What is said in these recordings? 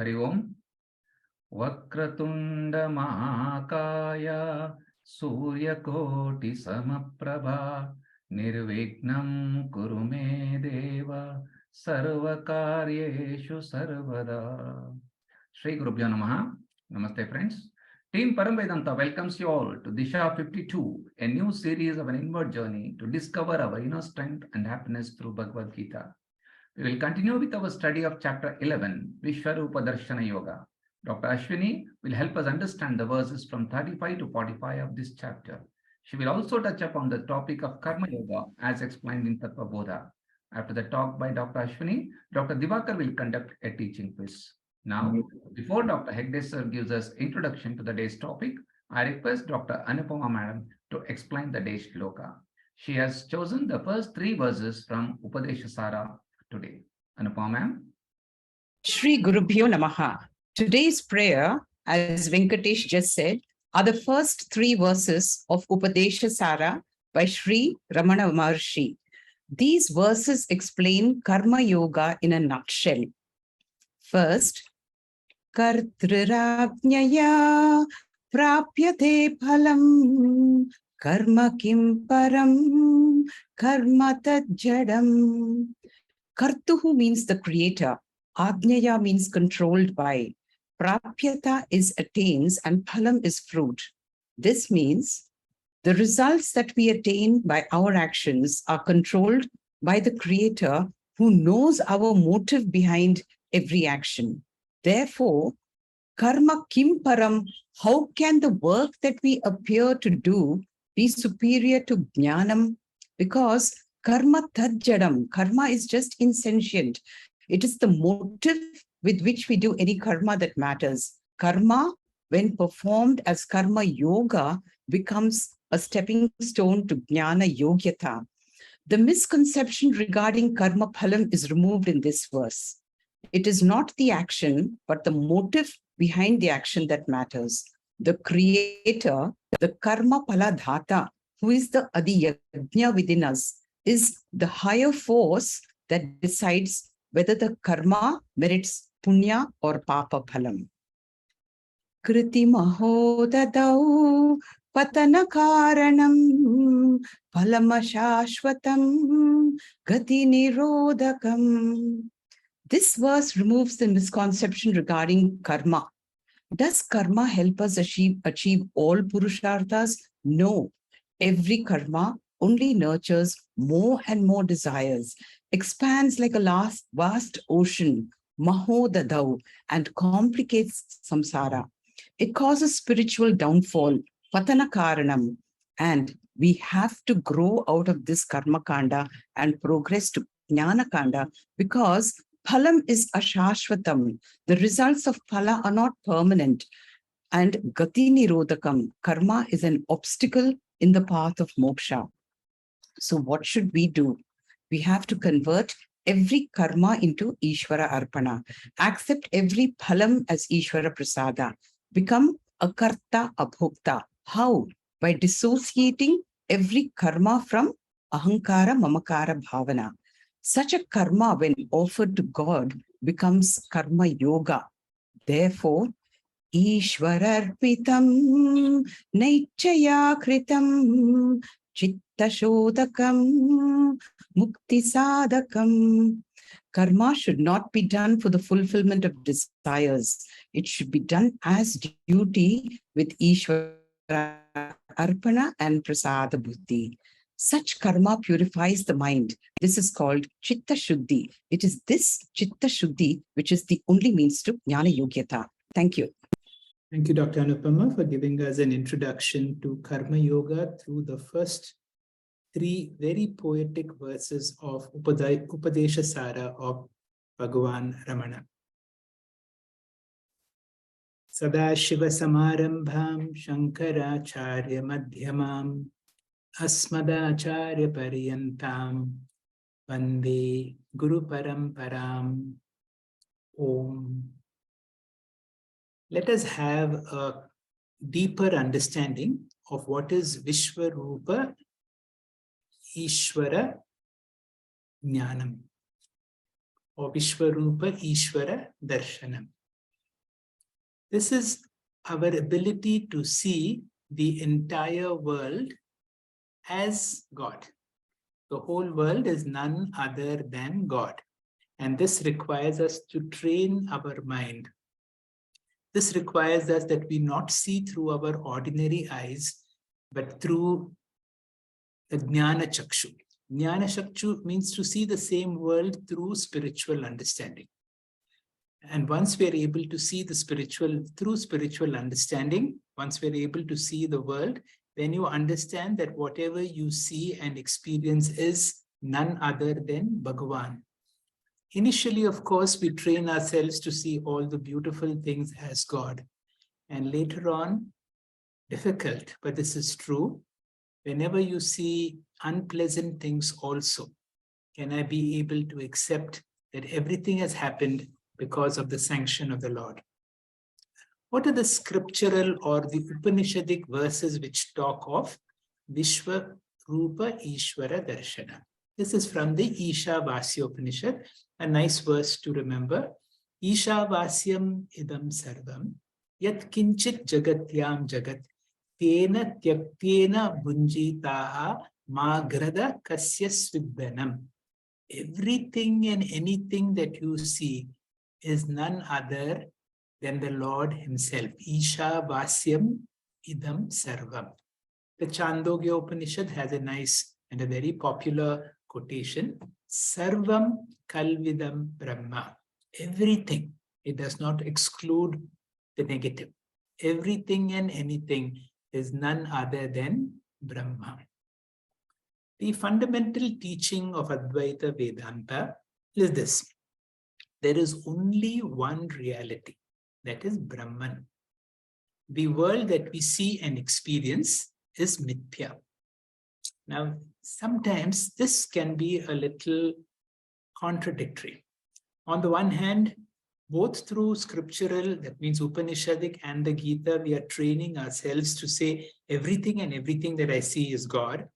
Hari Om. Vakratunda Mahakaya Suryakoti Samaprabha Nirvignam Kurume Deva Sarvakaryeshu Sarvada. Shri Gurubhyo Namaha. Namaste friends. Team Paramvedanta welcomes you all to DISHA 52, a new series of an inward journey to discover our inner strength and happiness through Bhagavad Gita. We will continue with our study of chapter 11, Viśva rūpa darśana yoga. Dr. Ashwini will help us understand the verses from 35 to 45 of this chapter. She will also touch upon the topic of karma yoga as explained in Tattva Bodha. After the talk by Dr. Ashwini, Dr. Divakar will conduct a teaching quiz. Now, before Dr. Hegde sir gives us introduction to the day's topic, I request Dr. Anupama madam to explain the day's shloka. She has chosen the first 3 verses from Upadesha Sara today. Anupama ma'am. Shri Gurubhyo Namaha. Today's prayer, as Venkatesh just said, are the first 3 verses of Upadesha Sara by Sri Ramana Maharshi. These verses explain karma yoga in a nutshell. First, Kartrurajñaya prapyate phalam karma kim param karma tajjadam. Kartuhu means the creator. Ajnaya means controlled by. Prapyata is attains and phalam is fruit. This means the results that we attain by our actions are controlled by the creator who knows our motive behind every action. Therefore, karma kim param, how can the work that we appear to do be superior to jnanam? Because karma tajjadam, karma is just insentient. It is the motive with which we do any karma that matters. Karma, when performed as karma yoga, becomes a stepping stone to jnana yogyata. The misconception regarding karma phalam is removed in this verse. It is not the action, but the motive behind the action that matters. The creator, the karma phala dhata, who is the adi yajna within us, is the higher force that decides whether the karma merits punya or papa phalam. Kriti mahodadau patana karanam phalama shashvatam gati nirodhakam. This verse removes the misconception regarding karma. Does karma help us achieve all purusharthas? No. Every karma only nurtures more and more desires, expands like a vast ocean, mahodadau, and complicates samsara. It causes spiritual downfall, patana karanam, and we have to grow out of this karma kanda and progress to jnana kanda because phalam is ashashvatam. The results of phala are not permanent. And gati nirodhakam, karma is an obstacle in the path of moksha. So what should we do? We have to convert every karma into Ishvara Arpana. Accept every phalam as Ishvara Prasada. Become a karta abhokta. How? By dissociating every karma from ahankara mamakara bhavana. Such a karma, when offered to God, becomes karma yoga. Therefore, Ishvararpitam naichaya kritam chitta shodakam mukti sadakam. Karma should not be done for the fulfillment of desires. It should be done as duty with Ishvara Arpana and Prasada Buddhi. Such karma purifies the mind. This is called Chitta Shuddhi. It is this Chitta Shuddhi which is the only means to Jnana Yogyata. Thank you. Thank you, Dr. Anupama, for giving us an introduction to Karma Yoga through the first 3 very poetic verses of Upadesha Sara of Bhagavān Ramana. Sadashiva Samarambham Shankaracharya Madhyamam Asmadacharya Pariyantam Vande Guru Paramparam. Om. Let us have a deeper understanding of what is Viśva rūpa Ishvara Jnanam or Viśva rūpa Ishvara darśanam. This is our ability to see the entire world as God. The whole world is none other than God. And this requires us to train our mind. This requires us that we not see through our ordinary eyes, but through the Jnana Chakshu. Jnana Chakshu means to see the same world through spiritual understanding. And once we are able to see the spiritual through spiritual understanding, once we are able to see the world, then you understand that whatever you see and experience is none other than Bhagavān. Initially, of course, we train ourselves to see all the beautiful things as God. And later on, difficult, but this is true. Whenever you see unpleasant things also, can I be able to accept that everything has happened because of the sanction of the Lord? What are the scriptural or the Upanishadic verses which talk of Viśva, rūpa, Ishvara, darśanam? This is from the Ishavasya Upanishad, a nice verse to remember. Ishavasyam idam sarvam, yat kinchit jagatyam jagat, tena tyaktena bunjitaha magrada kasya svibbanam. Everything and anything that you see is none other than the Lord himself. Ishavasyam idam sarvam. The Chandogya Upanishad has a nice and a very popular quotation. Sarvam kalvidam brahma. Everything. It does not exclude the negative. Everything and anything is none other than Brahma. The fundamental teaching of Advaita Vedanta is this. There is only one reality, that is Brahman. The world that we see and experience is mithya. Now, sometimes this can be a little contradictory. On the one hand, both through scriptural, that means Upanishadic, and the Gita, we are training ourselves to say everything and everything that I see is God.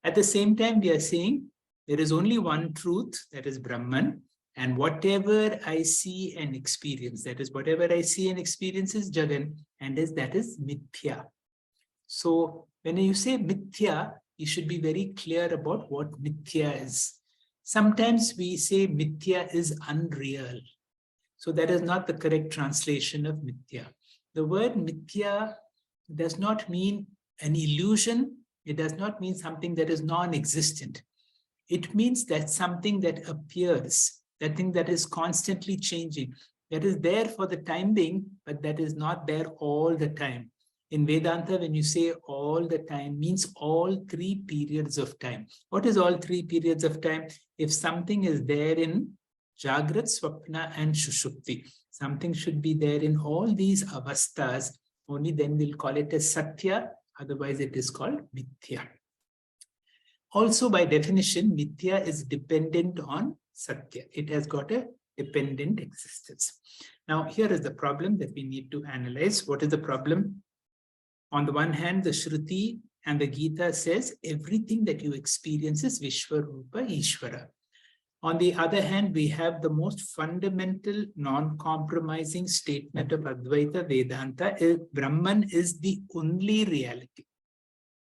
At the same time, we are saying there is only one truth, that is Brahman, and whatever I see and experience, that is whatever I see and experience is Jagan, and that is mithya. So when you say mithya, you should be very clear about what mithya is. Sometimes we say mithya is unreal. So that is not the correct translation of mithya. The word mithya does not mean an illusion. It does not mean something that is non-existent. It means that something that appears, that thing that is constantly changing, that is there for the time being, but that is not there all the time. In Vedanta, when you say all the time, means all 3 periods of time. What is all 3 periods of time? If something is there in Jagrat, Swapna, and Shushupti, something should be there in all these avasthas, only then we'll call it as Satya, otherwise it is called Mithya. Also, by definition, Mithya is dependent on Satya. It has got a dependent existence. Now, here is the problem that we need to analyze. What is the problem? On the one hand, the Shruti and the Gita says everything that you experience is Viśva, rūpa, Ishvara. On the other hand, we have the most fundamental, non-compromising statement of Advaita Vedanta. Brahman is the only reality.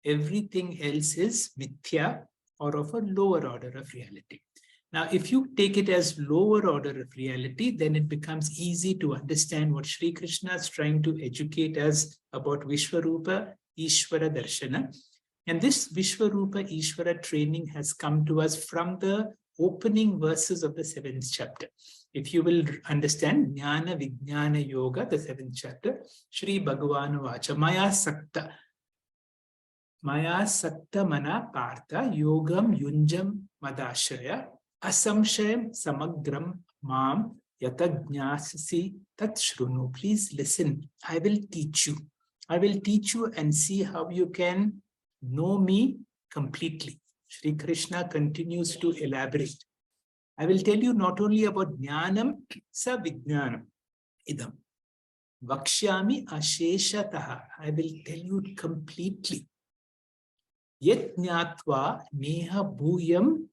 Everything else is mithya, or of a lower order of reality. Now, if you take it as lower order of reality, then it becomes easy to understand what Sri Krishna is trying to educate us about Viśva, rūpa, Ishvara, darśanam. And this Viśva, rūpa, Ishvara training has come to us from the opening verses of the 7th chapter. If you will understand Jnana Vijnana Yoga, the 7th chapter, Sri Bhagavān Vacha, Maya Sakta Mana Partha Yogam Yunjam Madashraya Asamshayam Samagram Mam Yatajñāsasi Tat Shrunu. Please listen. I will teach you. I will teach you and see how you can know me completely. Sri Krishna continues to elaborate. I will tell you not only about Jnanam, sa Vijnanam idam. Vakshyami asheshataha. I will tell you completely. Yat jnatva neha bhuyam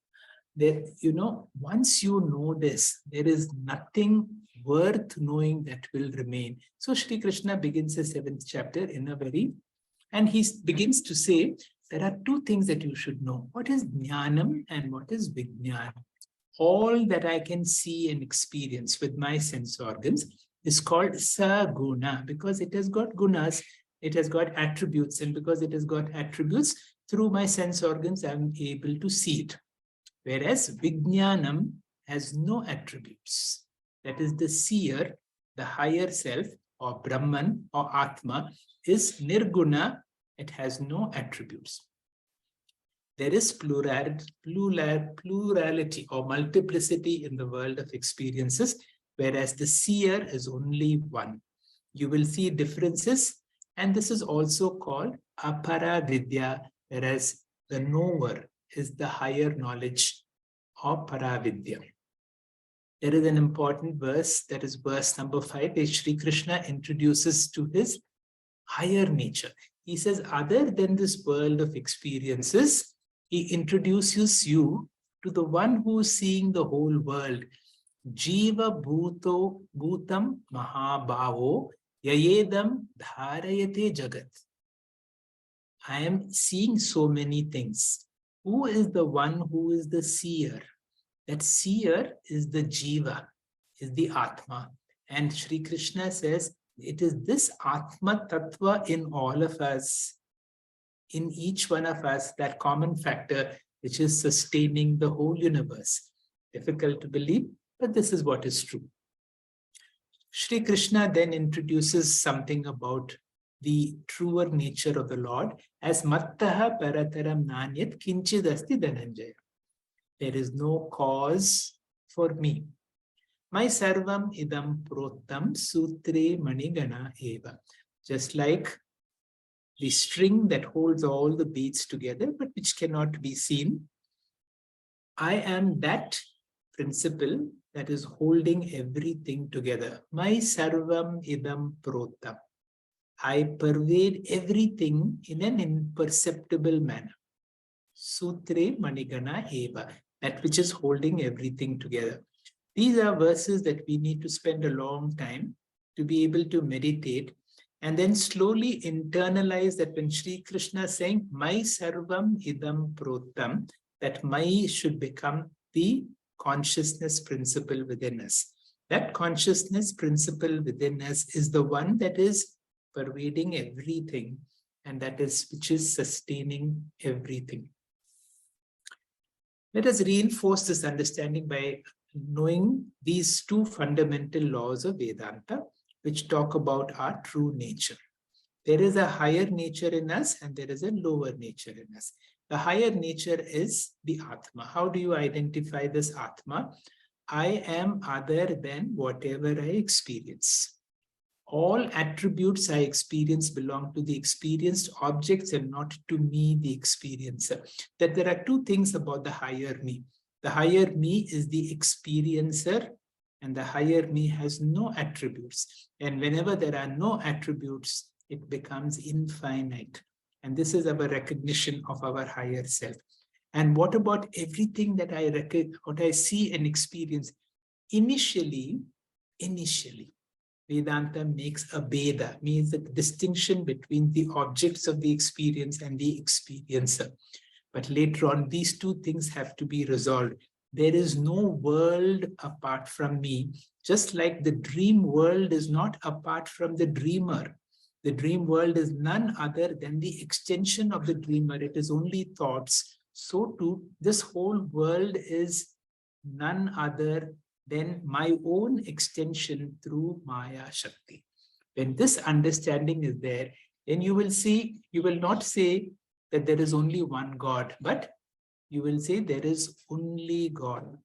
that, once you know this, there is nothing worth knowing that will remain. So Shri Krishna begins the 7th chapter and he begins to say, there are two things that you should know. What is jnanam and what is vijnanam? All that I can see and experience with my sense organs is called saguna, because it has got gunas, it has got attributes, and because it has got attributes, through my sense organs, I'm able to see it. Whereas vijnanam has no attributes. That is, the seer, the higher self, or Brahman, or Atma, is nirguna. It has no attributes. There is plurality or multiplicity in the world of experiences, whereas the seer is only one. You will see differences, and this is also called aparavidya, whereas the knower is the higher knowledge of paravidya. There is an important verse, that is verse number 5, where Shri Krishna introduces to his higher nature. He says, other than this world of experiences, he introduces you to the one who is seeing the whole world. Jiva bhutam mahabhavo yayedam dharayate jagat. I am seeing so many things. Who is the one who is the seer? That seer is the jiva, is the atma. And Shri Krishna says, it is this atma tattva in all of us, in each one of us, that common factor which is sustaining the whole universe. Difficult to believe, but this is what is true. Shri Krishna then introduces something about the truer nature of the Lord as mattaha parataram nanyat kinchidasti dhananjaya. There is no cause for me. My sarvam idam protam sutre manigana eva. Just like the string that holds all the beads together, but which cannot be seen, I am that principle that is holding everything together. My sarvam idam protam. I pervade everything in an imperceptible manner. Sutre manigana eva. That which is holding everything together. These are verses that we need to spend a long time to be able to meditate and then slowly internalize that when Shri Krishna is saying, my sarvam idam protam, that my should become the consciousness principle within us. That consciousness principle within us is the one that is pervading everything, and that is which is sustaining everything. Let us reinforce this understanding by knowing these two fundamental laws of Vedanta, which talk about our true nature. There is a higher nature in us and there is a lower nature in us. The higher nature is the Atma. How do you identify this Atma? I am other than whatever I experience. All attributes I experience belong to the experienced objects and not to me, the experiencer. That there are two things about the higher me. The higher me is the experiencer, and the higher me has no attributes. And whenever there are no attributes, it becomes infinite. And this is our recognition of our higher self. And what about everything that what I see and experience? Initially, Vedanta makes a bheda, means the distinction between the objects of the experience and the experiencer. But later on, these two things have to be resolved. There is no world apart from me, just like the dream world is not apart from the dreamer. The dream world is none other than the extension of the dreamer. It is only thoughts. So too, this whole world is none other than my own extension through Maya Shakti. When this understanding is there, then you will not say that there is only one God, but you will say there is only God.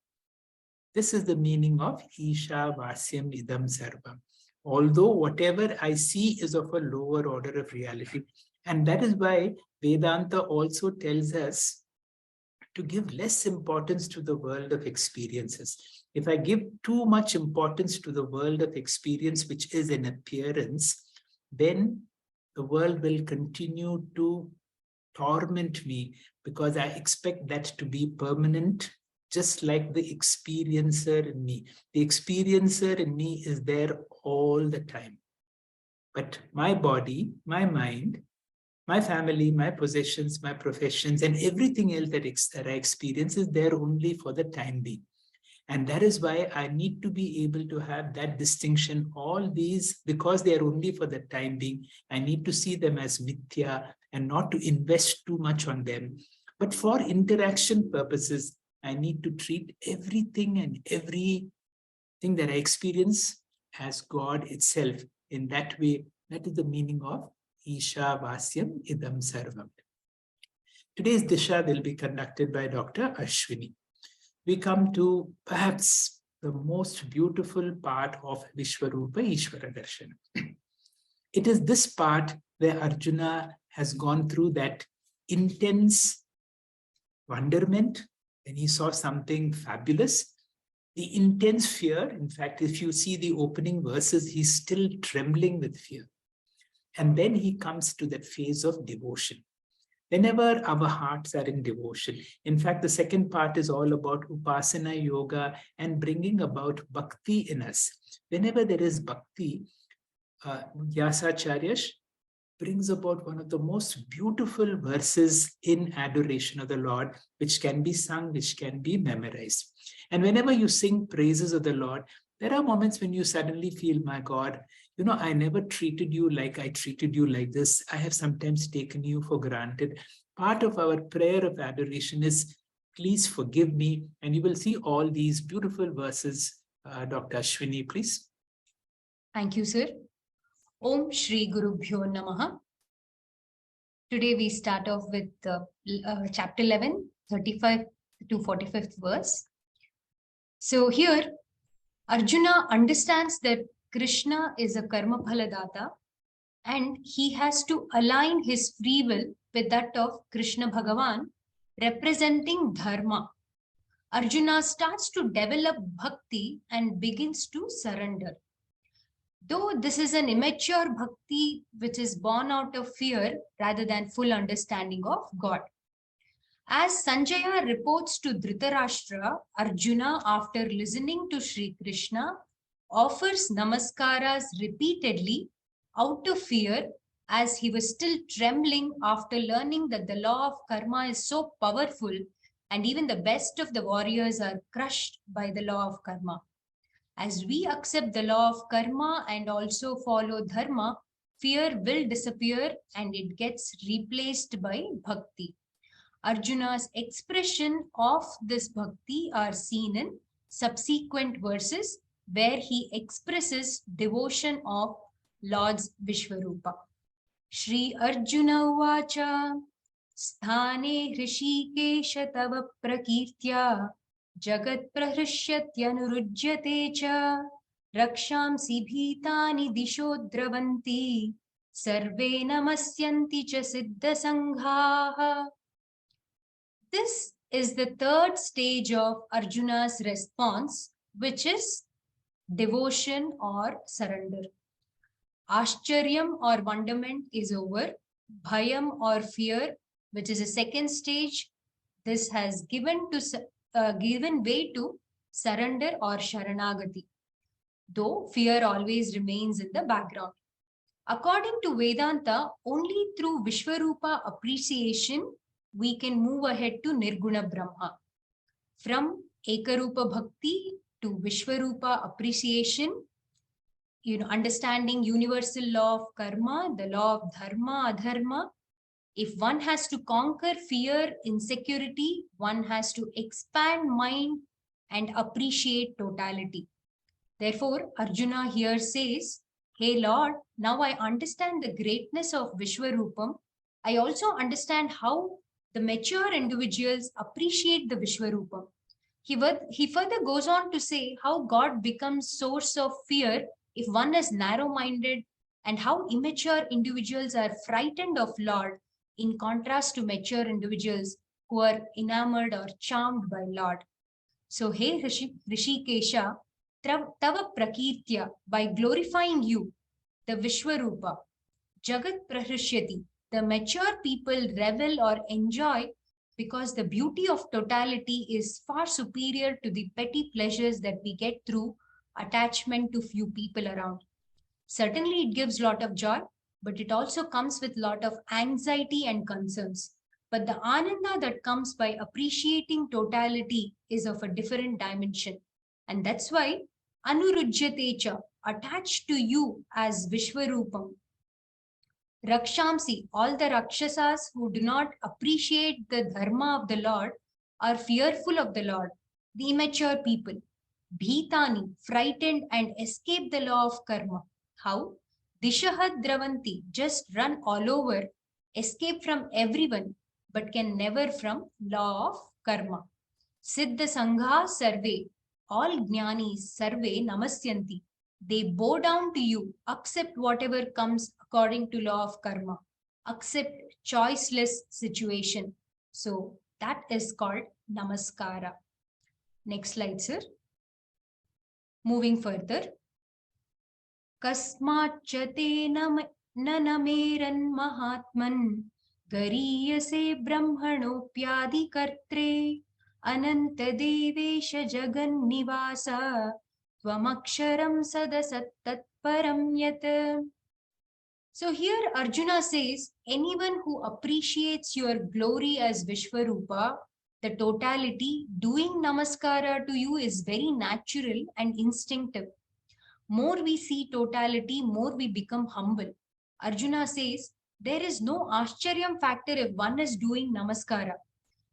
This is the meaning of Isha Vasyam Idam Sarvam. Although whatever I see is of a lower order of reality. And that is why Vedanta also tells us to give less importance to the world of experiences. If I give too much importance to the world of experience, which is an appearance, then the world will continue to torment me because I expect that to be permanent just like the experiencer in me. The experiencer in me is there all the time. But my body, my mind, my family, my possessions, my professions, and everything else that I experience is there only for the time being. And that is why I need to be able to have that distinction. All these, because they are only for the time being, I need to see them as mithya and not to invest too much on them. But for interaction purposes, I need to treat everything and everything that I experience as God itself. In that way, that is the meaning of Isha Vasyam Idam Sarvam. Today's Disha will be conducted by Dr. Ashwini. We come to perhaps the most beautiful part of Vishvarupa Ishvara Darshanam. It is this part where Arjuna has gone through that intense wonderment when he saw something fabulous, the intense fear. In fact, if you see the opening verses, he's still trembling with fear. And then he comes to that phase of devotion. Whenever our hearts are in devotion, in fact, the second part is all about Upasana Yoga and bringing about bhakti in us. Whenever there is bhakti, Vyasacharya brings about one of the most beautiful verses in adoration of the Lord, which can be sung, which can be memorized. And whenever you sing praises of the Lord, there are moments when you suddenly feel, my God, you know, I never treated you like I treated you like this. I have sometimes taken you for granted. Part of our prayer of adoration is, please forgive me. And you will see all these beautiful verses. Dr. Ashwini, please. Thank you, sir. Om Shri Guru Bhyo Namaha. Today we start off with chapter 11, 35 to 45th verse. So here, Arjuna understands that Krishna is a karma phaladata and he has to align his free will with that of Krishna Bhagavān, representing dharma. Arjuna starts to develop bhakti and begins to surrender. Though this is an immature bhakti which is born out of fear rather than full understanding of God. As Sanjaya reports to Dhritarashtra, Arjuna, after listening to Sri Krishna, offers namaskaras repeatedly out of fear, as he was still trembling after learning that the law of karma is so powerful and even the best of the warriors are crushed by the law of karma. As we accept the law of karma and also follow dharma, fear will disappear and it gets replaced by bhakti. Arjuna's expression of this bhakti are seen in subsequent verses where he expresses devotion of Lord's Vishvarupa. Shri Arjuna Uvacha Sthane Hrishikesha Tava Prakirtya Jagat Prahrishyatyανurujyate cha Rakshamsi Bhitani Dishodravanti Sarve Namasyanti cha Siddha Sanghaha. This is the third stage of Arjuna's response, which is devotion or surrender. Ashcharyam or wonderment is over. Bhayam or fear, which is a second stage, this has given way to surrender or sharanagati, though fear always remains in the background. According to Vedanta, only through Vishvarupa appreciation we can move ahead to Nirguna Brahma. From Ekarupa Bhakti to Vishvarupa appreciation, understanding universal law of karma, the law of dharma, adharma. If one has to conquer fear, insecurity, one has to expand mind and appreciate totality. Therefore, Arjuna here says, hey Lord, now I understand the greatness of Vishvarupam. I also understand how the mature individuals appreciate the Vishvarupam. He further goes on to say how God becomes source of fear if one is narrow-minded and how immature individuals are frightened of Lord in contrast to mature individuals who are enamored or charmed by Lord. So, hey Hrishikesha, Tava Prakirtya, by glorifying you, the Vishvarupa, Jagat Prahrishyati, the mature people revel or enjoy because the beauty of totality is far superior to the petty pleasures that we get through attachment to few people around. Certainly, it gives a lot of joy, but it also comes with a lot of anxiety and concerns. But the ananda that comes by appreciating totality is of a different dimension. And that's why anurujyatecha, attached to you as Vishvarupam. Rakshamsi, all the Rakshasas who do not appreciate the dharma of the Lord are fearful of the Lord, the immature people. Bhitani, frightened and escape the law of karma. How? DISHA dravanti, just run all over, escape from everyone, but can never from law of karma. Siddha Sangha Sarve, all jnanis Sarve Namasyanti. They bow down to you, accept whatever comes according to law of karma, accept choiceless situation. So that is called Namaskara. Next slide, sir. Moving further. Kasmachate nanameran mahatman gariyase brahmanopyadi kartre ananta devesha jagan nivasa tvamaksharam sadasattatparam yat. So here Arjuna says, anyone who appreciates your glory as Vishvarupa, the totality, doing namaskara to you is very natural and instinctive. More we see totality, more we become humble. Arjuna says, there is no Ashcharyam factor if one is doing namaskara,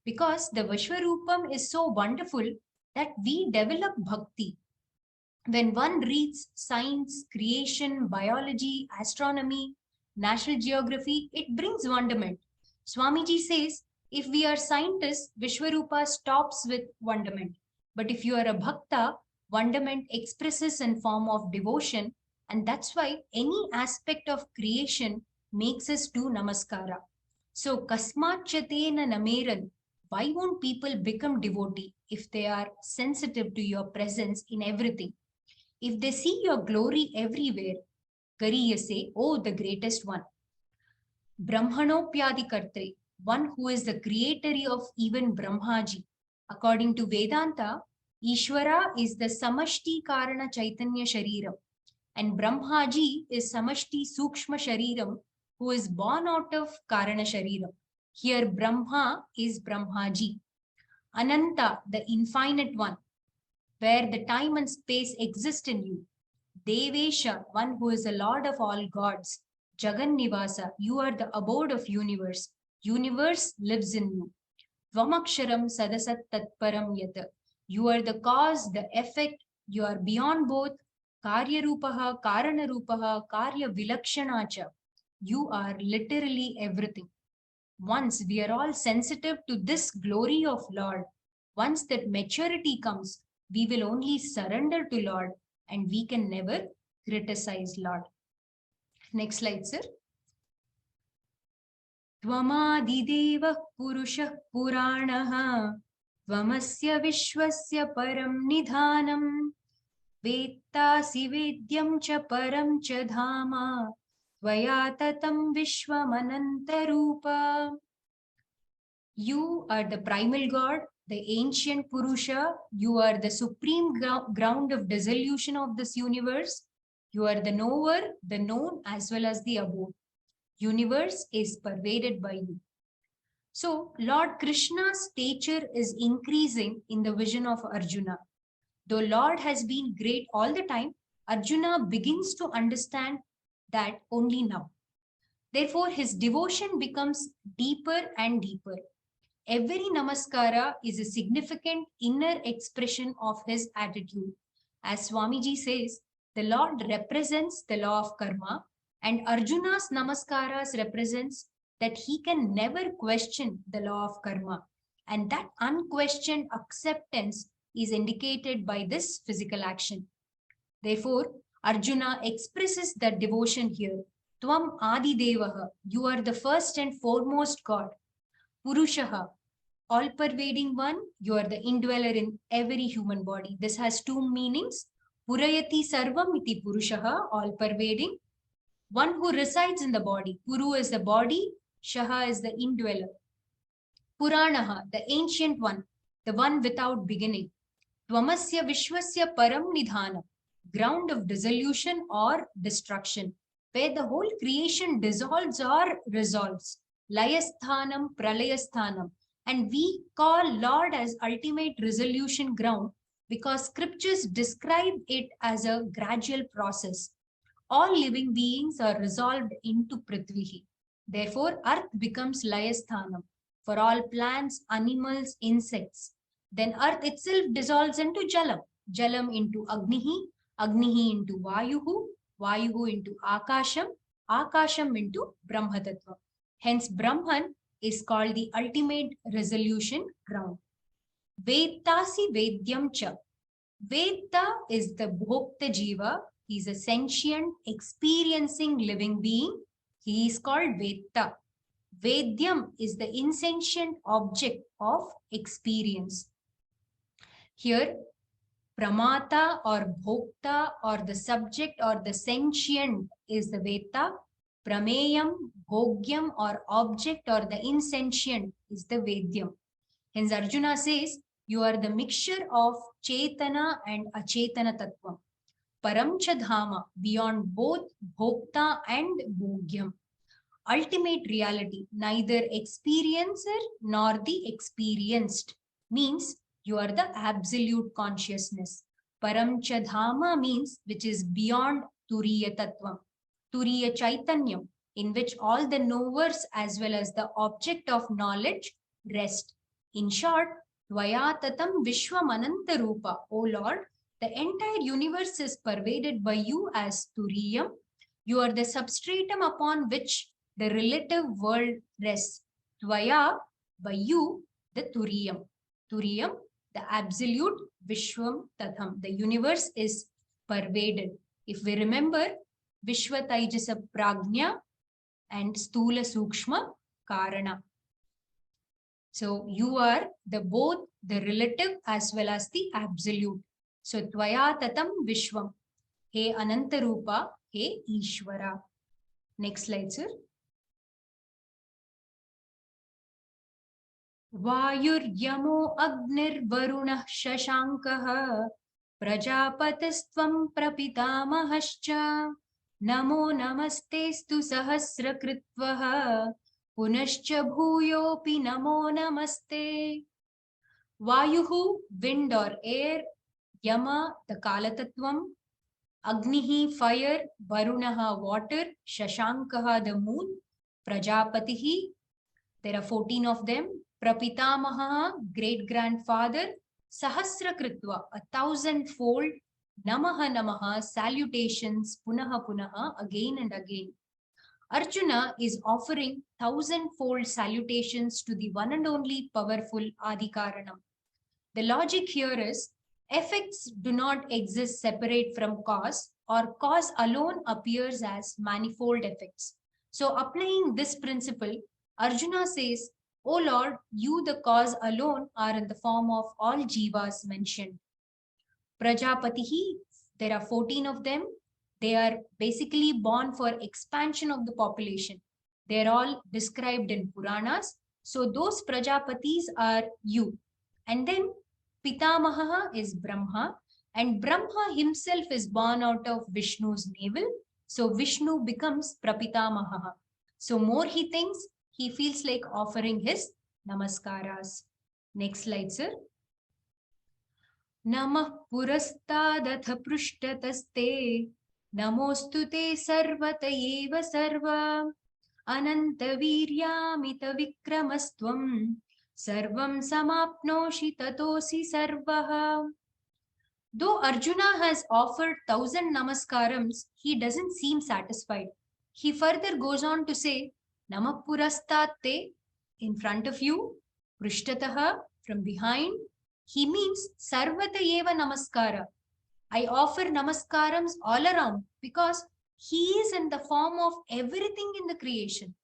because the Vishvarupam is so wonderful that we develop bhakti. When one reads science, creation, biology, astronomy, national geography, it brings wonderment. Swamiji says, if we are scientists, Vishvarupa stops with wonderment. But if you are a bhakta, wonderment expresses in form of devotion, and that's why any aspect of creation makes us do namaskara. So, kasmachatena nameran, why won't people become devotee if they are sensitive to your presence in everything? If they see your glory everywhere, gariyase, oh, the greatest one. Brahmanopyadi kartre, one who is the creator of even Brahmaji. According to Vedanta, Ishvara is the Samashti Karana Chaitanya Shariram, and Brahmaji is Samashti Sukshma Shariram, who is born out of Karana Shariram. Here Brahma is Brahmaji. Ananta, the infinite one, where the time and space exist in you. Devesha, one who is the Lord of all gods. Jagan Nivasa, you are the abode of universe. Universe lives in you. Tvamaksharam sadasat tatparam yata. You are the cause, the effect. You are beyond both. Karya rupaha, karana rupaha, karya vilakshanacha. You are literally everything. Once we are all sensitive to this glory of Lord, once that maturity comes, we will only surrender to Lord and we can never criticize Lord. Next slide, sir. Tvamadideva purushah puranaha tvamasya vishwasya param nidhanam vettasi vedyam cha param cha dhama tvayatatam vishwamanantarupa. You are the primal God, the ancient Purusha. You are the supreme ground of dissolution of this universe. You are the knower, the known, as well as the abode. Universe is pervaded by you. So Lord Krishna's stature is increasing in the vision of Arjuna. Though Lord has been great all the time, Arjuna begins to understand that only now. Therefore, his devotion becomes deeper and deeper. Every namaskara is a significant inner expression of his attitude. As Swamiji says, the Lord represents the law of karma, and Arjuna's namaskaras represents that he can never question the law of karma. And that unquestioned acceptance is indicated by this physical action. Therefore, Arjuna expresses that devotion here. Tvam Adi Devaha, you are the first and foremost God. Purushaha, all-pervading one, you are the indweller in every human body. This has two meanings. Purayati sarvam iti purushaha, all-pervading. One who resides in the body. Puru is the body, shaha is the indweller. Puranaha, the ancient one, the one without beginning. Tvamasya Vishwasya Param Nidhanam, ground of dissolution or destruction, where the whole creation dissolves or resolves. Layasthanam, Pralayasthanam. And we call Lord as ultimate resolution ground because scriptures describe it as a gradual process. All living beings are resolved into Prithvihi. Therefore, earth becomes Layasthanam for all plants, animals, insects. Then earth itself dissolves into Jalam, Jalam into Agnihi, Agnihi into Vayuhu, Vayuhu into Akasham, Akasham into Brahmatattva. Hence, Brahman is called the ultimate resolution ground. Vettasi Vedyam Cha. Veda is the Bhokta Jiva. He is a sentient, experiencing living being. He is called Veda. Vedyam is the insentient object of experience. Here, Pramata or Bhokta or the subject or the sentient is the Veda. Prameyam, Bhogyam or object or the insentient is the Vedyam. Hence Arjuna says, you are the mixture of Chetana and Achetana Tattva. Paramcha Dhama, beyond both Bhokta and Bhogyam. Ultimate reality, neither experiencer nor the experienced, means you are the absolute consciousness. Paramcha Dhama means which is beyond Turiya Tattva, Turiya Chaitanyam, in which all the knowers as well as the object of knowledge rest. In short, Tvaya Tatam Viśva Ananta rūpa, O Lord, the entire universe is pervaded by you as Turiyam. You are the substratum upon which the relative world rests. Tvaya, by you, the Turiyam. Turiyam, the absolute Vishwam Tatham. The universe is pervaded. If we remember, Vishva Taijasa Prajna and Stula Sukshma Karana. So you are the both the relative as well as the absolute. So Tvaya Tatam Vishwam. He Ananta Rūpa, He Ishvara. Next slide, sir. Vayuryamo Agnir Varunah Shashankaha Prajapatisthvam Prapitamahascha Namo Namastestu Sahasrakritvaha Punascha Bhuyopi Namo Namaste. Vayuhu, wind or air, Yama, the Kalatattvam, Agnihi, fire, Varunaha, water, Shashankaha, the moon, Prajapatihi, there are 14 of them, Prapitamaha, great-grandfather, Sahasrakritva, 1,000-fold, Namaha Namaha, salutations, Punaha Punaha, again and again. Arjuna is offering 1,000-fold salutations to the one and only powerful Adikaranam. The logic here is, effects do not exist separate from cause, or cause alone appears as manifold effects. So applying this principle, Arjuna says, O Lord, you the cause alone are in the form of all jivas mentioned. Prajapatihi, there are 14 of them. They are basically born for expansion of the population. They are all described in Puranas. So those Prajapatis are you. And then Pitamaha is Brahma. And Brahma himself is born out of Vishnu's navel. So Vishnu becomes Prapitamaha. So more he thinks, he feels like offering his namaskaras. Next slide, sir. Namah purastadatha prushtataste Namostu te sarvata eva sarva Ananta viryamita vikramastvam Sarvam samapnoshi tatosi sarvaha. Though Arjuna has offered 1,000 namaskarams, he doesn't seem satisfied. He further goes on to say, Namah purastate, in front of you, Prishtataha, from behind. He means Sarvata eva namaskara. I offer namaskarams all around because he is in the form of everything in the creation.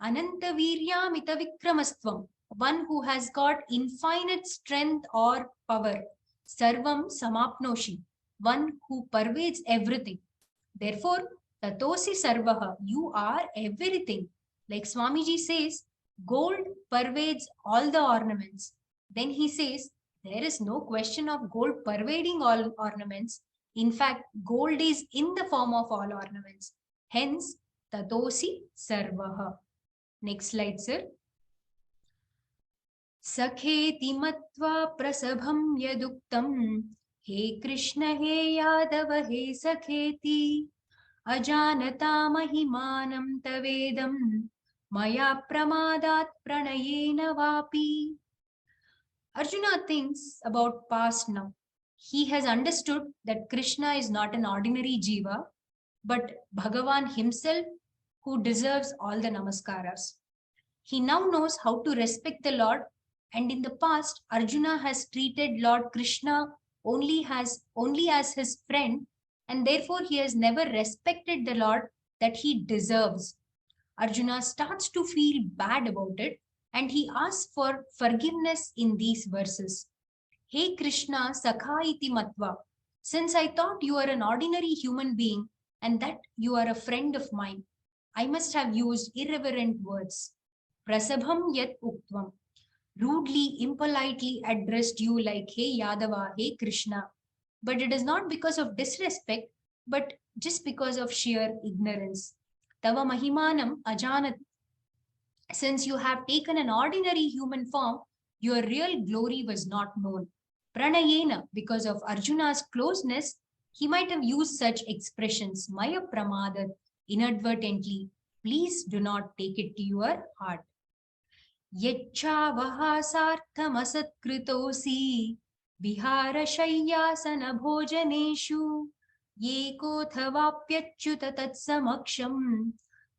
Ananta virya mita vikramastvam, one who has got infinite strength or power. Sarvam samapnoshi, one who pervades everything. Therefore, tatosi sarvaha, you are everything. Like Swamiji says, Gold pervades all the ornaments. Then he says, there is no question of gold pervading all ornaments. In fact, gold is in the form of all ornaments. Hence, tatosi sarvaha. Next slide, sir. Sakheti matva prasabham yaduktam. He Krishna, he Yadava, he Sakheti. Ajanata mahimanam tavedam. Maya pramadat pranayena vapi. Arjuna thinks about past now. He has understood that Krishna is not an ordinary jiva, but Bhagavān himself who deserves all the namaskaras. He now knows how to respect the Lord, and in the past, Arjuna has treated Lord Krishna only as his friend, and therefore he has never respected the Lord that he deserves. Arjuna starts to feel bad about it, and he asks for forgiveness in these verses. Hey Krishna, Sakha iti matva, since I thought you are an ordinary human being and that you are a friend of mine, I must have used irreverent words. Prasabham yat uktvam, rudely, impolitely addressed you like, hey Yadava, hey Krishna. But it is not because of disrespect, but just because of sheer ignorance. Tava mahimanam ajanat. Since you have taken an ordinary human form, your real glory was not known. Pranayena, because of Arjuna's closeness, he might have used such expressions. Maya pramadat, inadvertently. Please do not take it to your heart. Yaccha vahasartham asatkritosi vihara shayyasana bhojaneshu yekothavappyachyuta tatsamaksham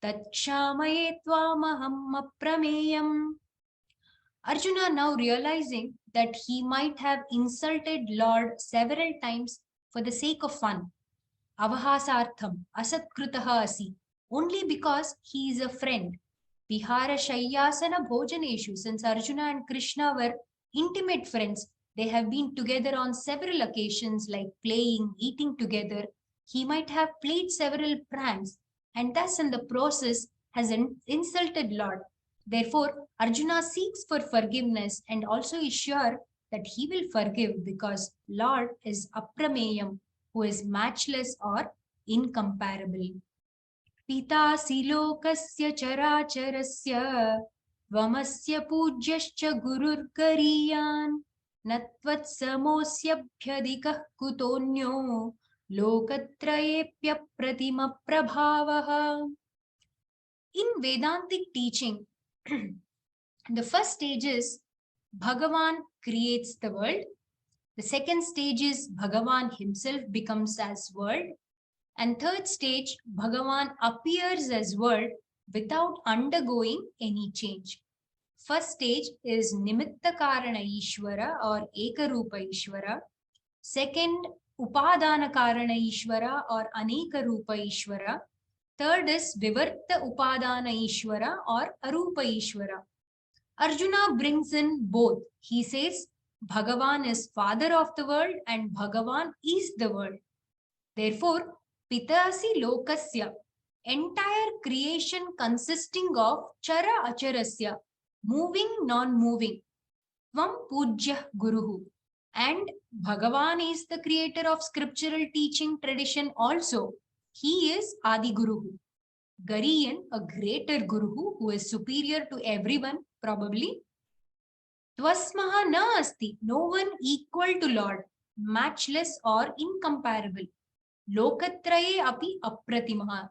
tatshamaye tvamaham aprameyam. Arjuna, now realizing that he might have insulted Lord several times for the sake of fun, avahasartham asatkritaha asi, only because he is a friend. Vihara shayyasana bhojaneshu, since Arjuna and Krishna were intimate friends, they have been together on several occasions like playing, eating together. He might have played several pranks and thus in the process has insulted Lord. Therefore, Arjuna seeks for forgiveness and also is sure that he will forgive because Lord is aprameyam, who is matchless or incomparable. Pitasi lokasya characharasya vamasya pujyascha gurur kariyan natvat samosyabhyadikah kutonyo lokatrayepya pratima prabhavaha. In Vedantic teaching, the first stage is Bhagavān creates the world. The second stage is Bhagavān himself becomes as world. And third stage, Bhagavān appears as world without undergoing any change. First stage is Nimitta Karana Ishvara or Ekarupa Ishvara. Second, Upadana Karana Ishvara or Aneka Rupa Ishvara. Third is Vivarta Upadana Ishvara or Arupa Ishvara. Arjuna brings in both. He says Bhagavān is father of the world and Bhagavān is the world. Therefore, Pitasi Lokasya, entire creation consisting of Chara Acharasya, moving, non-moving, Tvam Pujya Guruhu. And Bhagavān is the creator of scriptural teaching tradition also. He is Adi Guruhu. Gariyan, a greater Guruhu who is superior to everyone, probably. Tvasmaha na asti, no one equal to Lord, matchless or incomparable. Lokatraye api apratimaha.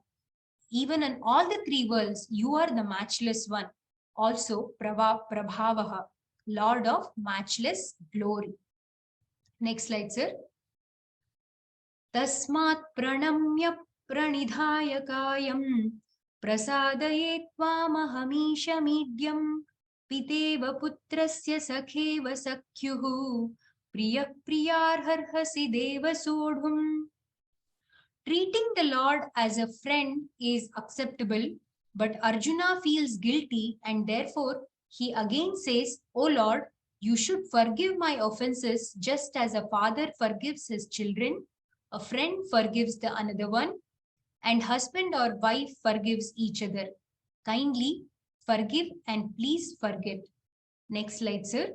Even in all the three worlds, you are the matchless one. Also, Prabhavaha, Lord of matchless glory. Next slide, sir. Tasmat pranamya pranidhaya kayam prasadaye tvamahamisha midyam piteva putrasya sakheva sakyuhu priya priyarharhasi deva sodhum. Treating the Lord as a friend is acceptable, but Arjuna feels guilty and therefore he again says, O Lord, you should forgive my offenses just as a father forgives his children, a friend forgives the another one, and husband or wife forgives each other. Kindly forgive and please forget. Next slide, sir.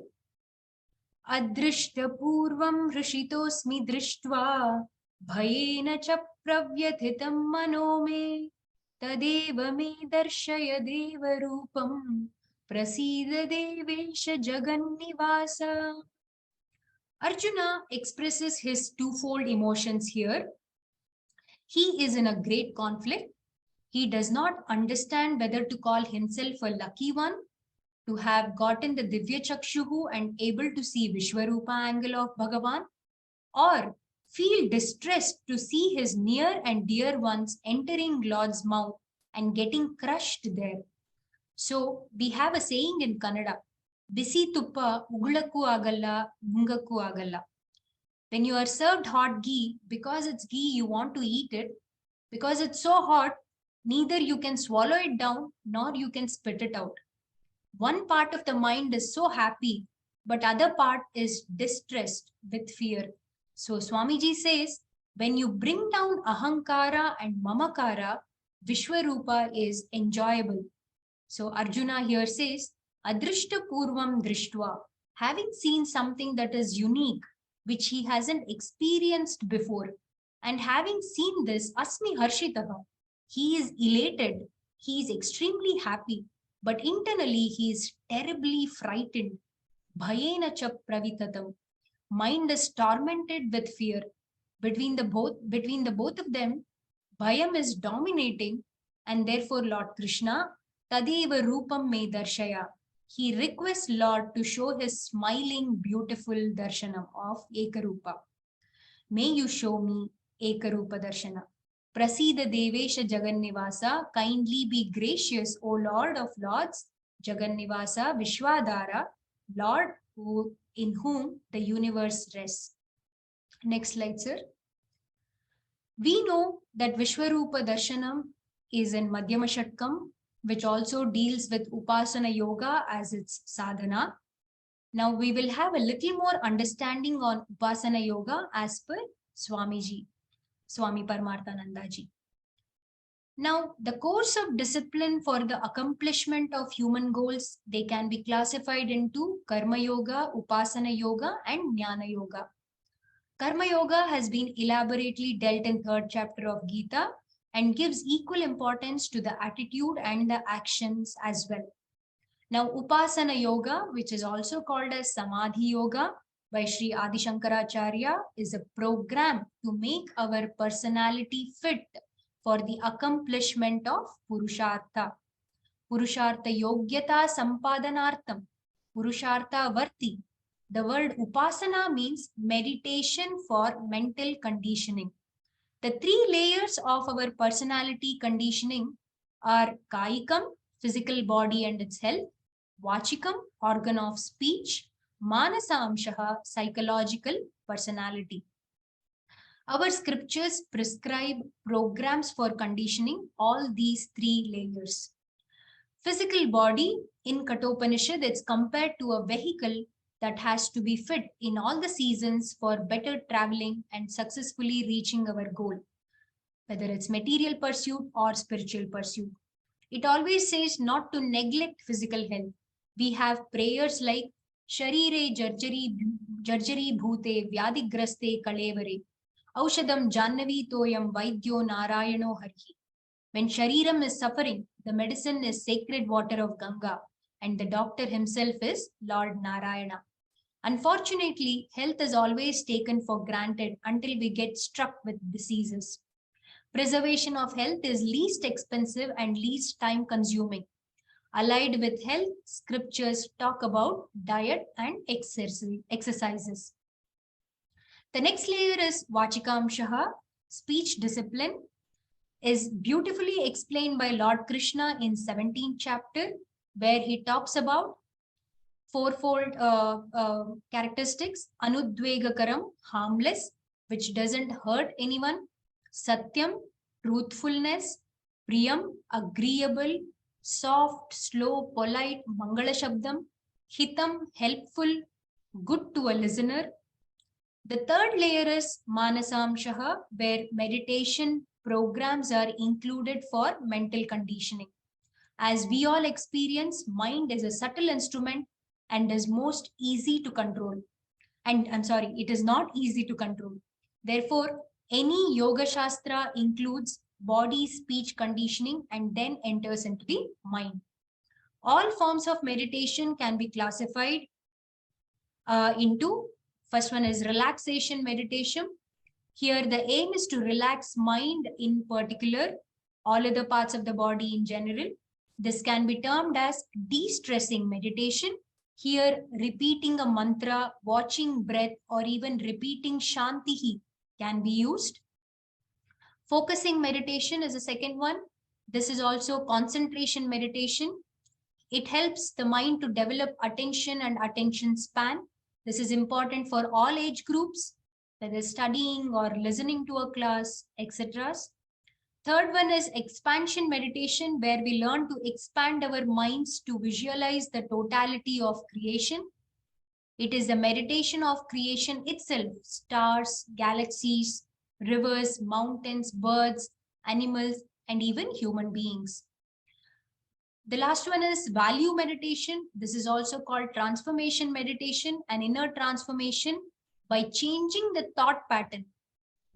Adrishta purvam rishitosmi drishtva bhayena cha pravyathitam mano me tadeva me darshaya deva rūpam prasida devesha jagannivasa. Arjuna expresses his twofold emotions here. He is in a great conflict. He does not understand whether to call himself a lucky one to have gotten the Divya Chakshuhu and able to see Vishwarupa angle of Bhagavān, or feel distressed to see his near and dear ones entering Lord's mouth and getting crushed there. So we have a saying in Kannada, Bisi tuppa ugulakku agalla, nungakku agalla. When you are served hot ghee, because it's ghee, you want to eat it. Because it's so hot, neither you can swallow it down, nor you can spit it out. One part of the mind is so happy, but other part is distressed with fear. So Swamiji says, when you bring down ahankara and mamakara, Vishwarupa is enjoyable. So Arjuna here says, Adrishta purvam drishtva, having seen something that is unique, which he hasn't experienced before, and having seen this, asmi harshitaha, he is elated, he is extremely happy, but internally he is terribly frightened. Bhayena cha pravitatam, mind is tormented with fear. Between the both of them, bhayam is dominating, and therefore Lord Krishna, tadeva rūpam me darshaya, he requests Lord to show his smiling, beautiful darshanam of Ekarupa. May you show me Ekarupa darshana. Prasida devesha jagannivasa, kindly be gracious, O Lord of Lords, Jagannivasa, Vishwadhara, Lord in whom the universe rests. Next slide, sir. We know that Vishwarupa darshanam is in Madhyama Shatkam, which also deals with Upasana Yoga as its sadhana. Now we will have a little more understanding on Upasana Yoga as per Swamiji, Swami Paramarthanandaji. Now, the course of discipline for the accomplishment of human goals, they can be classified into Karma Yoga, Upasana Yoga, and Jnana Yoga. Karma Yoga has been elaborately dealt in 3rd chapter of Gita and gives equal importance to the attitude and the actions as well. Now, Upasana Yoga, which is also called as Samadhi Yoga by Sri Adi Shankaracharya, is a program to make our personality fit for the accomplishment of Purushartha. Purushartha Yogyata Sampadanartham, Purushartha Varti. The word Upasana means meditation for mental conditioning. The 3 layers of our personality conditioning are Kaikam, physical body and its health, Vachikam, organ of speech, Manasa Amshaha, psychological personality. Our scriptures prescribe programs for conditioning all these 3 layers. Physical body, in Kathopanishad, it's compared to a vehicle that has to be fit in all the seasons for better traveling and successfully reaching our goal, whether it's material pursuit or spiritual pursuit. It always says not to neglect physical health. We have prayers like Sharire Jarjari Bhute Vyadigraste Kalevare, Aushadam Jannavi Toyam Vaidyo Narayano Harhi. When Shariram is suffering, the medicine is sacred water of Ganga, and the doctor himself is Lord Narayana. Unfortunately, health is always taken for granted until we get struck with diseases. Preservation of health is least expensive and least time consuming. Allied with health, scriptures talk about diet and exercises. The next layer is Vachikamshaha, speech discipline, is beautifully explained by Lord Krishna in 17th chapter, where he talks about 4-fold characteristics: Anudvegakaram, harmless, which doesn't hurt anyone; Satyam, truthfulness; Priyam, agreeable; soft, slow, polite, Mangala Shabdam; Hitam, helpful, good to a listener. The 3rd layer is Manasamshaha, where meditation programs are included for mental conditioning. As we all experience, mind is a subtle instrument and is most easy to control. And I'm sorry, it is not easy to control. Therefore, any yoga shastra includes body speech conditioning and then enters into the mind. All forms of meditation can be classified into, first one is relaxation meditation. Here the aim is to relax mind in particular, all other parts of the body in general. This can be termed as de-stressing meditation. Here repeating a mantra, watching breath, or even repeating Shantihi can be used. Focusing meditation is the second one. This is also concentration meditation. It helps the mind to develop attention and attention span. This is important for all age groups, whether studying or listening to a class, etc. Third one is expansion meditation, where we learn to expand our minds to visualize the totality of creation. It is the meditation of creation itself, stars, galaxies, rivers, mountains, birds, animals, and even human beings. The last one is value meditation. This is also called transformation meditation, an inner transformation by changing the thought pattern.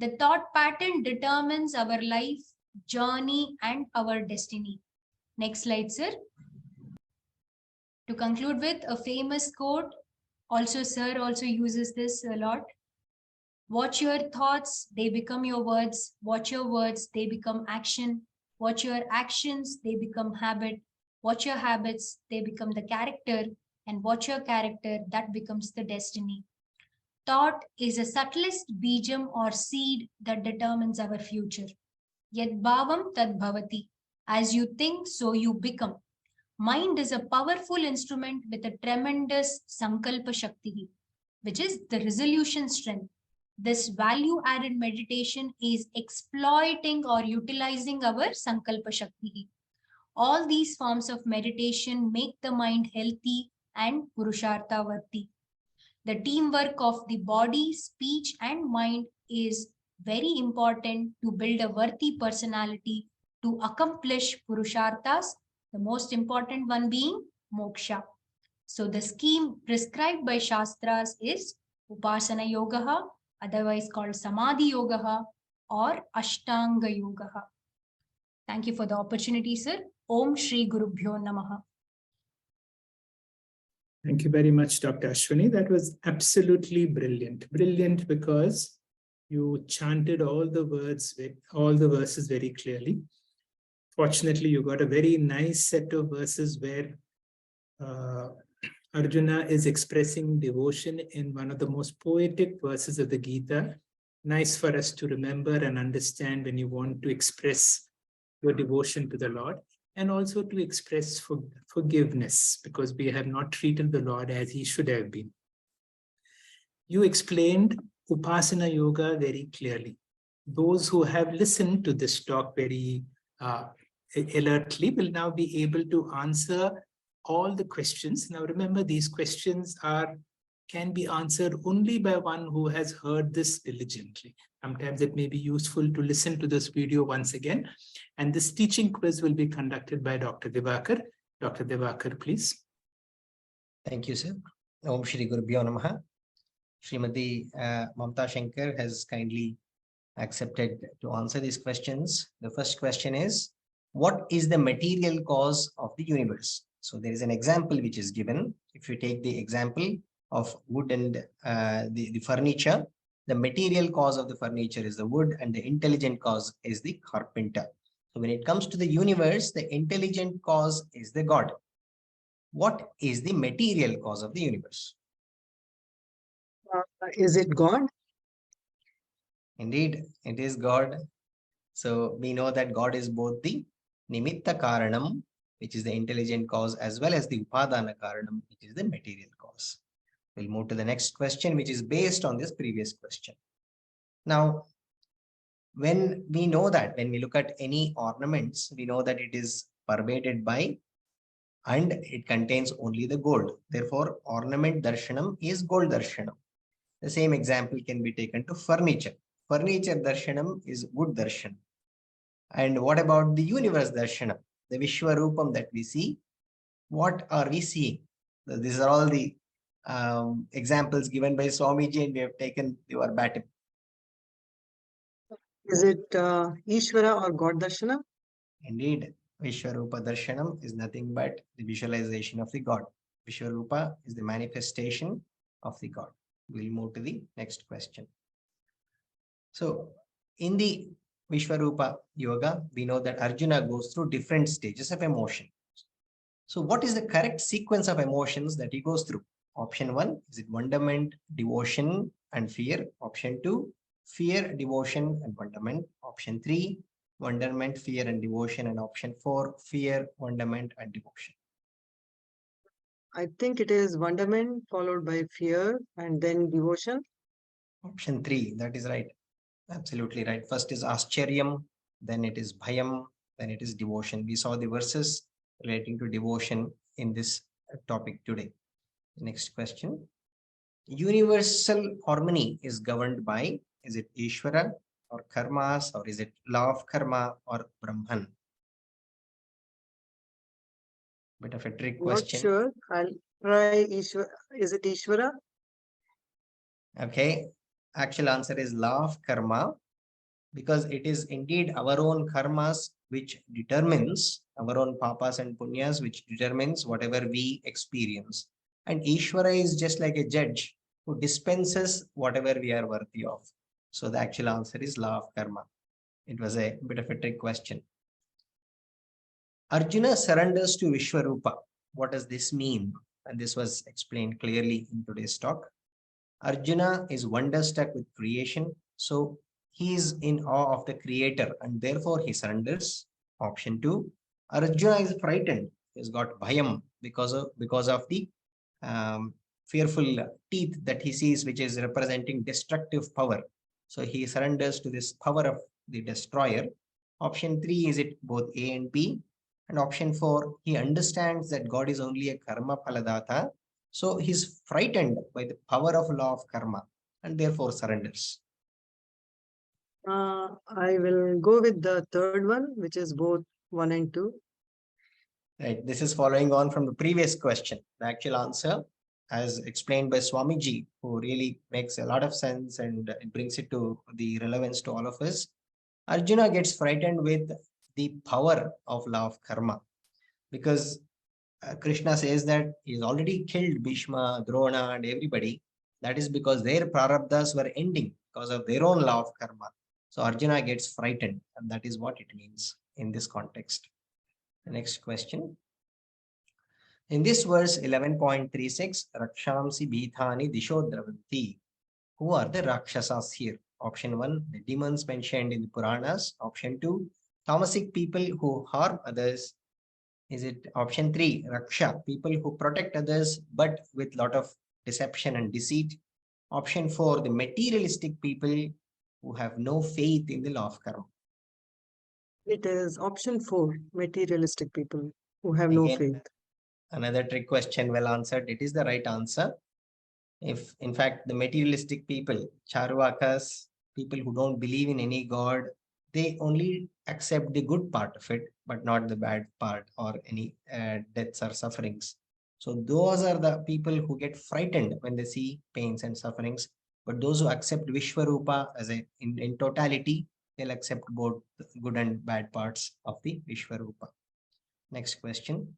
The thought pattern determines our life, journey, and our destiny. Next slide, sir. To conclude with a famous quote, also sir also uses this a lot. Watch your thoughts, they become your words. Watch your words, they become action. Watch your actions, they become habit. Watch your habits, they become the character. And watch your character, that becomes the destiny. Thought is a subtlest bijam or seed that determines our future. Yad bhavam tad bhavati. As you think, so you become. Mind is a powerful instrument with a tremendous sankalpa shakti, which is the resolution strength. This value-added meditation is exploiting or utilizing our sankalpa shakti. All these forms of meditation make the mind healthy and purushartha-varti. The teamwork of the body, speech, and mind is very important to build a worthy personality to accomplish purusharthas, the most important one being moksha. So the scheme prescribed by Shastras is Upasana Yoga, otherwise called Samadhi Yoga or Ashtanga Yoga. Thank you for the opportunity, sir. Om Shri Gurubhyo Namaha. Thank you very much, Dr. Ashwini. That was absolutely brilliant. Brilliant because you chanted all the words, all the verses very clearly. Fortunately, you got a very nice set of verses where Arjuna is expressing devotion in one of the most poetic verses of the Gita. Nice for us to remember and understand when you want to express your devotion to the Lord, and also to express forgiveness because we have not treated the Lord as he should have been. You explained Upasana Yoga very clearly. Those who have listened to this talk very alertly will now be able to answer all the questions. Now remember, these questions can be answered only by one who has heard this diligently. Sometimes it may be useful to listen to this video once again. And this teaching quiz will be conducted by Dr. Divakar. Dr. Divakar, please. Thank you, sir. Om Shri Gurubhyo Namaha. Srimati Mamta Shankar has kindly accepted to answer these questions. The first question is, what is the material cause of the universe? So there is an example which is given. If you take the example of wood and the furniture, the material cause of the furniture is the wood and the intelligent cause is the carpenter. So when it comes to the universe, the intelligent cause is the God. What is the material cause of the universe? Is it God? Indeed, it is God. So we know that God is both the nimitta karanam, which is the intelligent cause, as well as the upadana karanam, which is the material cause. We'll move to the next question, which is based on this previous question. Now, when we know that, when we look at any ornaments, we know that it is pervaded by and it contains only the gold. Therefore, ornament darshanam is gold darshanam. The same example can be taken to furniture. Furniture darshanam is wood darshanam. And what about the universe darshanam? the Viśva rūpam that we see, what are we seeing? So these are all the examples given by Swamiji, and we have taken the verbatim. Is it Ishvara or God Darshana? Indeed, Vishwarupa Darshanam is nothing but the visualization of the God. Vishwarupa is the manifestation of the God. We'll move to the next question. So, in the Vishwarupa Yoga, we know that Arjuna goes through different stages of emotion. So, what is the correct sequence of emotions that he goes through? Option 1, is it wonderment, devotion, and fear? Option 2, fear, devotion, and wonderment. Option 3, wonderment, fear, and devotion. And option 4, fear, wonderment, and devotion. I think it is wonderment followed by fear and then devotion. Option 3, that is right. Absolutely right. First is Ascharyam, then it is Bhayam, then it is devotion. We saw the verses relating to devotion in this topic today. Next question. Universal harmony is governed by, is it Ishvara or karmas, or is it law of karma or Brahman? Bit of a trick question. Not sure. I'll try Ishvara. Is it Ishvara? Okay. Actual answer is law of karma, because it is indeed our own karmas which determines our own papas and punyas, which determines whatever we experience. And Ishvara is just like a judge who dispenses whatever we are worthy of. So the actual answer is law of karma. It was a bit of a trick question. Arjuna surrenders to Vishwarupa. What does this mean? And this was explained clearly in today's talk. Arjuna is wonderstruck with creation, so he is in awe of the creator and therefore he surrenders. Option 2, Arjuna is frightened. He's got bhayam because of the fearful teeth that he sees, which is representing destructive power. So he surrenders to this power of the destroyer. Option 3, is it both A and B? And option 4, he understands that God is only a karma phaladata. So he's frightened by the power of law of karma and therefore surrenders. I will go with the third one, which is both 1 and 2. Right. This is following on from the previous question. The actual answer, as explained by Swamiji, who really makes a lot of sense and it brings it to the relevance to all of us. Arjuna gets frightened with the power of law of karma, because Krishna says that he's already killed Bhishma, Drona, and everybody. That is because their prarabdhas were ending because of their own law of karma. So Arjuna gets frightened, and that is what it means in this context. The next question. In this verse 11.36, Rakshamsi Bhithani Dishodravanti. Who are the Rakshasas here? Option 1, the demons mentioned in the Puranas. Option 2, tamasic people who harm others. Is it option 3, Raksha, people who protect others but with lot of deception and deceit? Option 4, the materialistic people who have no faith in the law of karma. It is option 4, materialistic people who have no Again, faith. Another trick question, well answered. It is the right answer. If in fact the materialistic people, Charvakas, people who don't believe in any god, they only accept the good part of it, but not the bad part or any deaths or sufferings. So those are the people who get frightened when they see pains and sufferings. But those who accept Vishwarupa as in totality, they'll accept both good and bad parts of the Vishwarupa. Next question.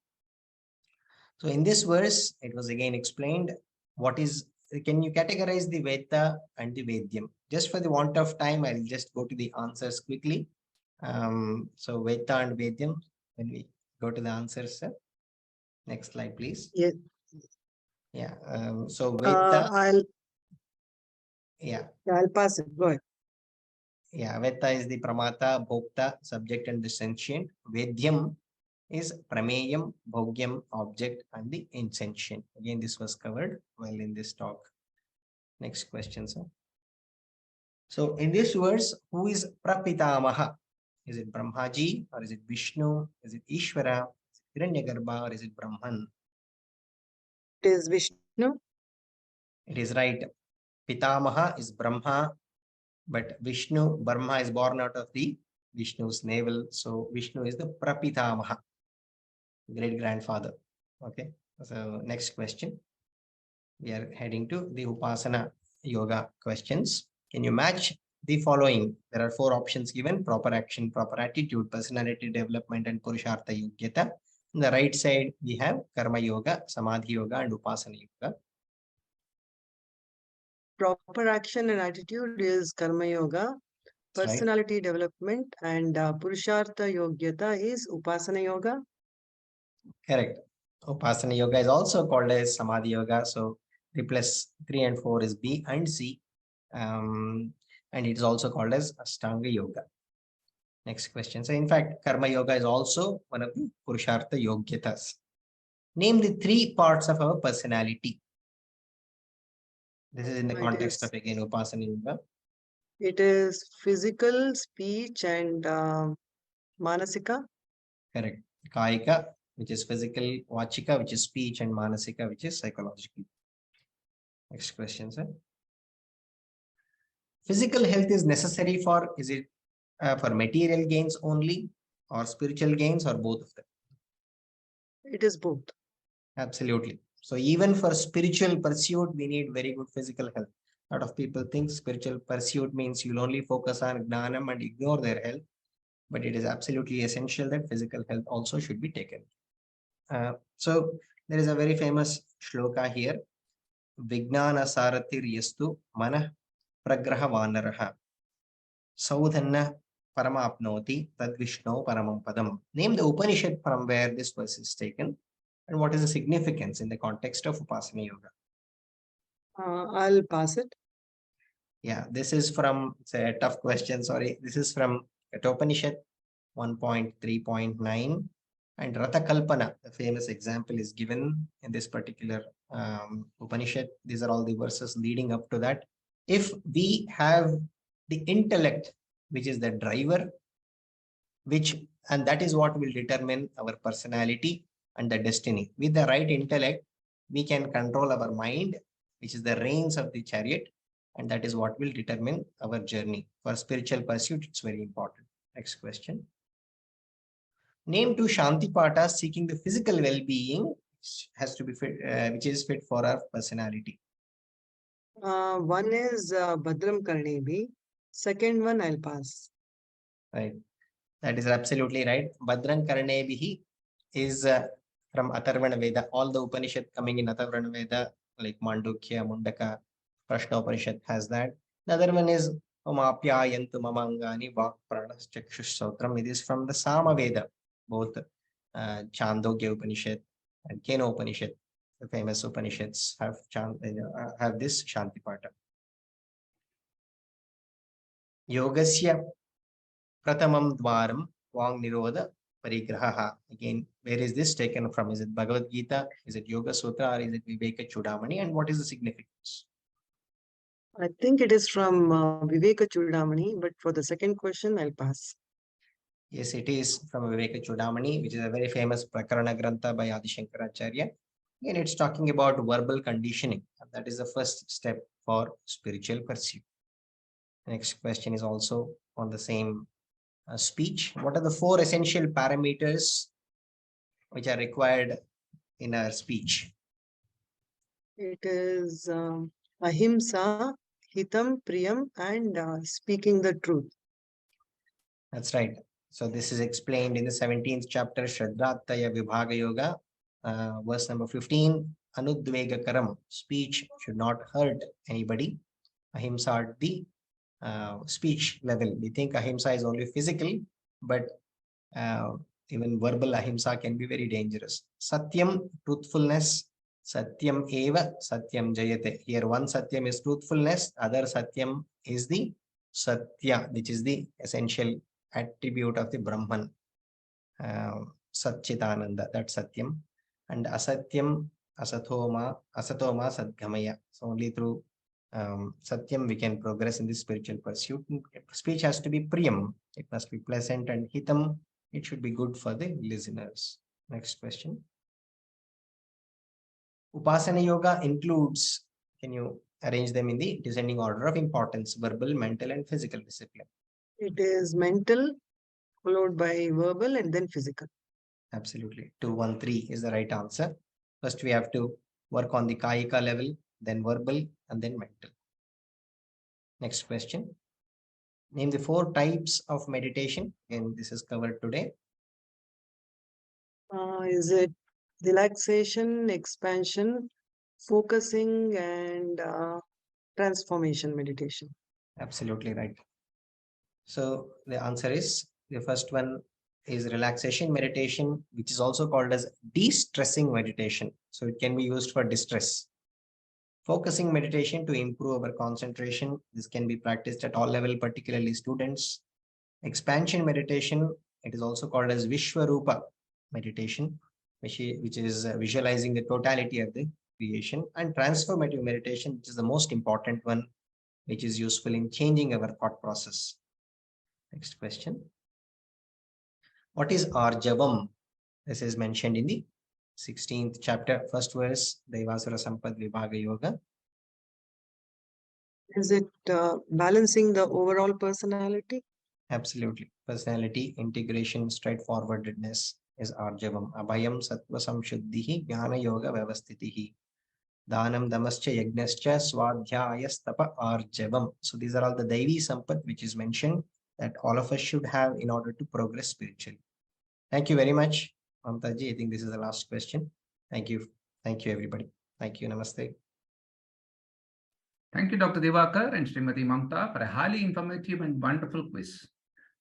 So in this verse, it was again explained what is, can you categorize the Veda and the Vedyam? Just for the want of time, I'll just go to the answers quickly. So Veda and Vedyam, when we go to the answers, sir. Next slide, please. Yes. Yeah. So Veda. I'll pass it. Go ahead. Yeah, Veda is the Pramata, Bhokta, subject and the sentient. Vedyam is Prameyam, Bhogyam, object, and the insentient. Again, this was covered well in this talk. Next question, sir. So in this verse, who is Prapitamaha? Is it Brahmaji, or is it Vishnu? Is it Ishvara? Is it Hiranyagarbha, or is it Brahman? It is Vishnu. It is right. Pitamaha is Brahma, but Vishnu, Brahma is born out of the Vishnu's navel. So Vishnu is the Prapitamaha. great-grandfather. Okay, so next question. We are heading to the Upasana Yoga questions. Can you match the following? There are 4 options given: proper action, proper attitude, personality development, and Purushartha Yogyata. On the right side, we have Karma Yoga, Samadhi Yoga, and Upasana Yoga. Proper action and attitude is Karma Yoga. Right. Personality development and Purushartha Yogyata is Upasana Yoga. Correct. Upasana Yoga is also called as Samadhi Yoga. So 3 plus 3 and 4 is B and C. And it is also called as Ashtanga Yoga. Next question. So in fact, Karma Yoga is also one of the Purushartha Yogyatas. Name the 3 parts of our personality. This is in the context of again Upasana Yoga. It is physical, speech, and Manasika. Correct. Kaika, which is physical, Vachika, which is speech, and Manasika, which is psychological. Next question, sir. Physical health is necessary for, is it for material gains only, or spiritual gains, or both of them? It is both. Absolutely. So even for spiritual pursuit, we need very good physical health. A lot of people think spiritual pursuit means you'll only focus on gnanam and ignore their health, but it is absolutely essential that physical health also should be taken. So there is a very famous shloka here. Vijnana sarathir yastu manah pragraha vanaraha saudhanna paramapnoti tad vishno paramam padam. Name the Upanishad from where this verse is taken and what is the significance in the context of Upasana Yoga. I'll pass it. Yeah, this is from, it's a tough question, sorry. This is from Upanishad 1.3.9. And Ratha Kalpana, the famous example, is given in this particular Upanishad. These are all the verses leading up to that. If we have the intellect, which is the driver, and that is what will determine our personality and the destiny. With the right intellect, we can control our mind, which is the reins of the chariot, and that is what will determine our journey. For spiritual pursuit, it's very important. Next question. Name 2 Shanti Patas seeking the physical well-being, which has to be fit, which is fit for our personality. One is Bhadram Karnebi. Second one I'll pass. Right. That is absolutely right. Bhadram Karnebihi is from Atharvana Veda. All the Upanishad coming in Atharvana Veda, like Mandukya, Mundaka, Prashna Upanishad has that. The other one is Omapyayantu Mamangani Vak Pranas Chakshush Sautram. It is from the Sama Veda. Both Chandogya Upanishad and Kena Upanishad, the famous Upanishads, have this Shanti Pata. Yogasya Pratamam Dwaram Vang Nirodha Parigraha. Again, where is this taken from? Is it Bhagavad Gita? Is it Yoga Sutra? Or is it Viveka Chudamani? And what is the significance? I think it is from Viveka Chudamani, but for the second question, I'll pass. Yes, it is from Viveka Chudamani, which is a very famous Prakarana Grantha by Adi Shankaracharya. Again, it's talking about verbal conditioning. And that is the first step for spiritual pursuit. Next question is also on the same speech. What are the 4 essential parameters which are required in our speech? It is Ahimsa, Hitam, Priyam, and speaking the truth. That's right. So this is explained in the 17th chapter, Shraddhataya Vibhaga Yoga, verse number 15. Anudvega Karam. Speech should not hurt anybody. Ahimsa at the speech level. We think ahimsa is only physical, but even verbal ahimsa can be very dangerous. Satyam, truthfulness. Satyam eva, satyam jayate. Here one satyam is truthfulness, other satyam is the satya, which is the essential attribute of the Brahman. Satchitananda, that's satyam. And asatyam, asatoma sadgamaya. So only through satyam we can progress in this spiritual pursuit. Speech has to be priyam, it must be pleasant, and hitam, it should be good for the listeners. Next question. Upasana Yoga includes, can you arrange them in the descending order of importance: verbal, mental, and physical discipline? It is mental, followed by verbal, and then physical. Absolutely. 213 is the right answer. First, we have to work on the kayika level, then verbal, and then mental. Next question. Name the 4 types of meditation. And this is covered today. Is it relaxation, expansion, focusing, and transformation meditation? Absolutely right. So the answer is, the first one is relaxation meditation, which is also called as de-stressing meditation. So it can be used for distress. Focusing meditation to improve our concentration. This can be practiced at all levels, particularly students. Expansion meditation, it is also called as Viśva rūpa meditation, which is visualizing the totality of the creation. And transformative meditation, which is the most important one, which is useful in changing our thought process. Next question. What is Arjavam? This is mentioned in the 16th chapter, first verse, Devasura Sampad Vibhaga Yoga. Is it balancing the overall personality? Absolutely. Personality, integration, straightforwardness is Arjavam. Abhayam Sattva Samshuddhihi Jnana Yoga Vyavasthitihi. Dhanam Damascha Yagnascha Swadhyayastapa Arjavam. So these are all the Daivi Sampat which is mentioned that all of us should have in order to progress spiritually. Thank you very much, Mamtaji. I think this is the last question. Thank you. Thank you, everybody. Thank you. Namaste. Thank you, Dr. Divakar and Srimati Mamta, for a highly informative and wonderful quiz.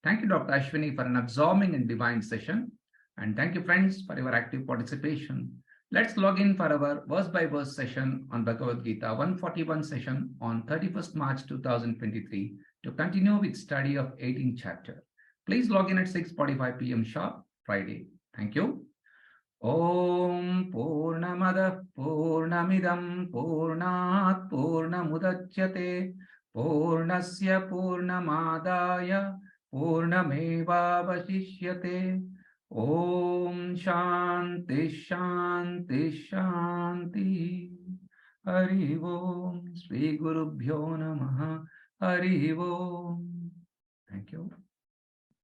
Thank you, Dr. Ashwini, for an absorbing and divine session. And thank you, friends, for your active participation. Let's log in for our verse-by-verse session on Bhagavad Gita 141 session on 31st March 2023 to continue with study of 18th chapter. Please log in at 6:45 p.m. sharp, Friday. Thank you. Om Purnamada Purnamidam Purnat Purnamudachyate Purnasya Purnamadaya Purnameva Vasishyate. Om Shanti Shanti Shanti. Hari Om. Sri Guru Bhyo Namaha. Hari Om. Thank you.